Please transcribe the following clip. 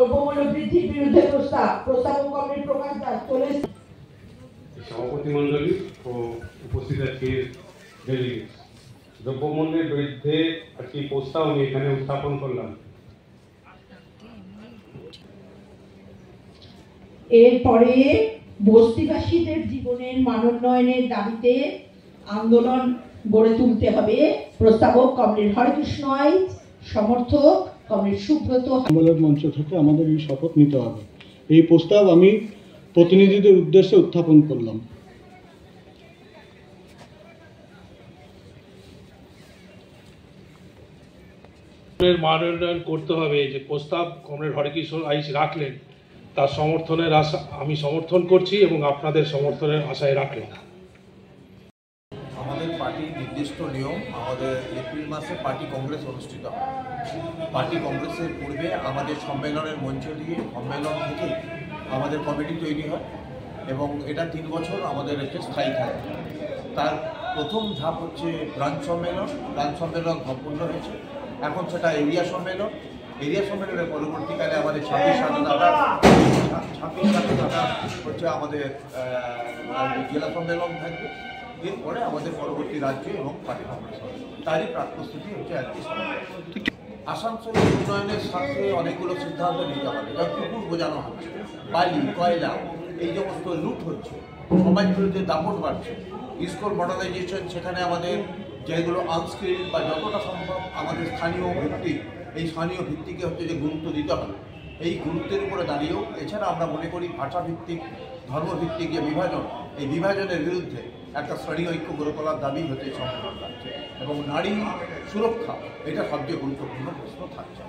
দ্রব্যমূল্য বৃদ্ধির বিরুদ্ধে প্রস্তাব ও কমিটির প্রকাশ চলে সভাপতি মণ্ডলী ও উপস্থিত আজকের ডেলিগেটস, দ্রব্যমূল্যের বিরুদ্ধে একটি প্রস্তাব আমি এখানে উত্থাপন করলাম। এরপরে বস্তিবাসীদের জীবনের মানোন্নয়নের দাবিতে আন্দোলন গড়ে তুলতে হবে। প্রস্তাবক কমরেড হরেকৃষ্ণ আইচ, সমর্থক কমরেড সুব্রত। আন্দোলন মঞ্চ থেকে আমাদের এই শপথ নিতে হবে। এই প্রস্তাব আমি প্রতিনিধিদের উদ্দেশ্যে উত্থাপন করলাম। মান উন্নয়ন করতে হবে, যে প্রস্তাব কমরেড হরেকৃষ্ণ আইচ রাখলেন তার সমর্থনের আশা আমি সমর্থন করছি এবং আপনাদের সমর্থনের আশায় রাখলেন। আমাদের পার্টির নির্দিষ্ট নিয়ম, আমাদের এপ্রিল মাসে পার্টি কংগ্রেস অনুষ্ঠিত হয়। পার্টি কংগ্রেসের পূর্বে আমাদের সম্মেলনের মঞ্চ দিয়ে সম্মেলন থেকে আমাদের কমিটি তৈরি হয় এবং এটা 3 বছর আমাদের একটা স্থায়ী থাকে। তার প্রথম ধাপ হচ্ছে ব্রাঞ্চ সম্মেলন। ব্রাঞ্চ সম্মেলন সম্পূর্ণ হয়েছে, এখন সেটা এরিয়া সম্মেলন। এরিয়া সম্মেলনের পরবর্তীকালে আমাদের 26/7 হচ্ছে আমাদের জেলা সম্মেলন থাকবে। এরপরে আমাদের পরবর্তী রাজ্য এবং পার্টি কংগ্রেস হবে। তারই প্রাক প্রস্তুতি হচ্ছে আর কি। আসানসোলের উন্নয়নের সাথে অনেকগুলো সিদ্ধান্ত নিতে হবে। যেমন পুকুর বোঝানো হচ্ছে, বালি, কয়লা, এই সমস্ত লুট হচ্ছে, সমাজ বিরুদ্ধে দাপট বাড়ছে। স্কুল মডার্নাইজেশন, সেখানে আমাদের যেগুলো আনস্কিল বা যতটা সম্ভব আমাদের স্থানীয় ভিত্তিক, এই স্থানীয় ভিত্তিকে হচ্ছে যে গুরুত্ব দিতে হবে। এই গুরুত্বের উপরে দাঁড়িয়েও এছাড়া আমরা মনে করি ভাষাভিত্তিক, ধর্মভিত্তিক যে বিভাজন, এই বিভাজনের বিরুদ্ধে একটা শ্রেণী ঐক্য গড়ে তোলার দাবি হতে সম্পূর্ণ থাকছে এবং নারী সুরক্ষা, এটা সবচেয়ে গুরুত্বপূর্ণ প্রশ্ন থাকছে।